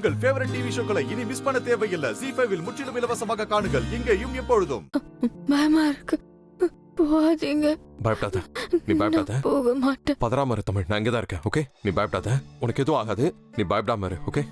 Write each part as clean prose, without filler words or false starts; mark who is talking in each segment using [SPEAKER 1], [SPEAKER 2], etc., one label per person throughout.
[SPEAKER 1] உங்கள் favourite TV ஷோக்களை இனி miss பண்ண தேவையில்லை. ZEE5 இல் முற்றிலும் இலவசமாக காணுங்கள், இங்கேயும் எப்பொழுதும்.
[SPEAKER 2] பயமா இருக்கு, போகாதீங்க.
[SPEAKER 3] பயப்படாத, நீ பயப்படாத.
[SPEAKER 2] போக மாட்டேன்.
[SPEAKER 3] பதறாம இரு தமிழ், நான் இங்கதான் இருக்கேன். ஓகே, நீ பயப்படாத, உனக்கு எதுவும் ஆகாது. நீ பயப்படாம இரு. ஓகே.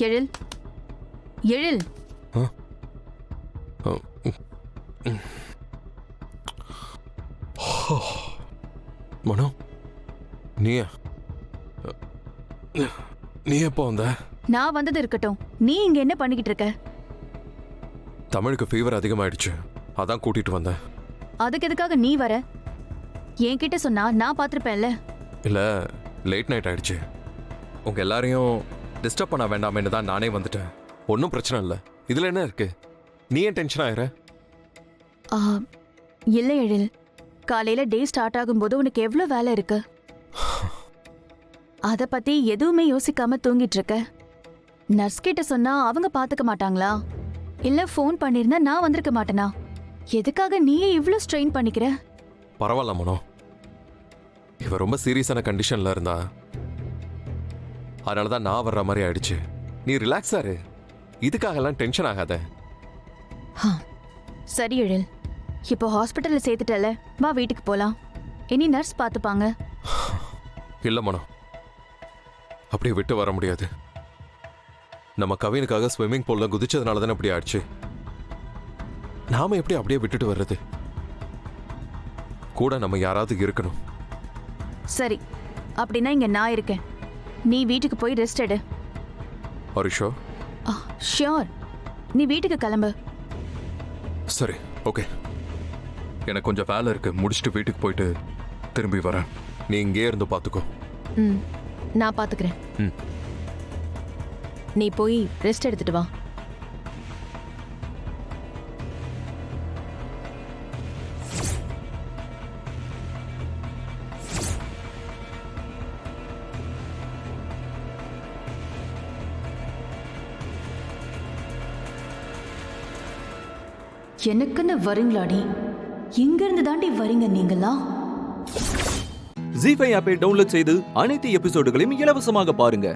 [SPEAKER 2] எழில், எழில்.
[SPEAKER 3] மனோ, நீ எப்போ வந்த?
[SPEAKER 2] நான் வந்தது இருக்கட்டும், நீ இங்க என்ன பண்ணிக்கிட்டு இருக்க?
[SPEAKER 3] தமிழுக்கு ஃபீவர் அதிகமாயிடுச்சு, அதான் கூட்டிட்டு வந்தேன்.
[SPEAKER 2] அதுக்கு எதுக்காக நீ வர? என்கிட்ட சொன்னா நான் பாத்திருப்பேன்ல.
[SPEAKER 3] இல்ல, லேட் நைட் ஆயிடுச்சு. உங்க எல்லாரையும் டிஸ்டர்ப் பண்ண வேண்டாமேன்னு தான் நானே வந்துட்டேன். ஒன்றும் பிரச்சனை இல்லை, இதுல என்ன இருக்கு? நீ ஏன் டென்ஷன் ஆயிர?
[SPEAKER 2] இல்ல எழில், காலையில டே ஸ்டார்ட் ஆகும்போது உனக்கு எவ்வளவு வேலை இருக்கு, அத பத்தி எதுவுமே யோசிக்காம தூங்கிட்டு இருக்க. நர்ஸ் கிட்ட சொன்னா அவங்க பாத்துக்க மாட்டாங்களா? இல்ல ஃபோன் பண்ணிருந்தா நான் வந்திருக்க மாட்டேனா? எதுக்காக நீயே இவ்ளோ ஸ்ட்ரெயின் பண்ணிக்கிற?
[SPEAKER 3] பரவாயில்ல மனோ, இவ ரொம்ப சீரியஸான கண்டிஷன்ல இருந்தா, அதனால தான் நான் வர்ற மாதிரி ஆயிடுச்சு. நீ ரிலாக்ஸா இரு, இதுக்காகலாம் டென்ஷன் ஆகாத.
[SPEAKER 2] சரி எழில், இப்போ ஹாஸ்பிட்டல்ல சேர்த்துட்டல, வா வீட்டுக்கு போலாம். இனி நர்ஸ் பாத்துப்பாங்க.
[SPEAKER 3] இல்ல மனோ, அப்படியே விட்டு வர முடியாது. நம்ம கவினுக்காக ஸ்விம்மிங் பூல்ல குதிச்சதுனால தானே அப்படி ஆயிடுச்சு. நாம எப்படி அப்படியே விட்டுட்டு வர்றது? கூட நம்ம யாராவது இருக்கணும்.
[SPEAKER 2] சரி, அப்படின்னா இங்க நான் இருக்கேன். நீ வீட்டுக்கு போய் ரெஸ்ட் எடு.
[SPEAKER 3] Are you sure?
[SPEAKER 2] ஷியோர். நீ வீட்டுக்கு கிளம்பு.
[SPEAKER 3] சரி, ஓகே. எனக்கு கொஞ்சம் வேலை இருக்கு, முடிச்சுட்டு வீட்டுக்கு போயிட்டு திரும்பி வரேன். நீ இங்கே இருந்து பார்த்துக்கோ.
[SPEAKER 2] நான் பார்த்துக்கிறேன்.
[SPEAKER 3] ம்.
[SPEAKER 2] நீ போய் ரெஸ்ட் எடுத்துட்டு வா. எனக்குன்னு வரீங்களாடி? எங்க இருந்து தாண்டி வரீங்க நீங்களா?
[SPEAKER 4] ZEE5 ஆப்பை டவுன்லோட் செய்து அனைத்து எபிசோடுகளையும் இலவசமாக பாருங்க.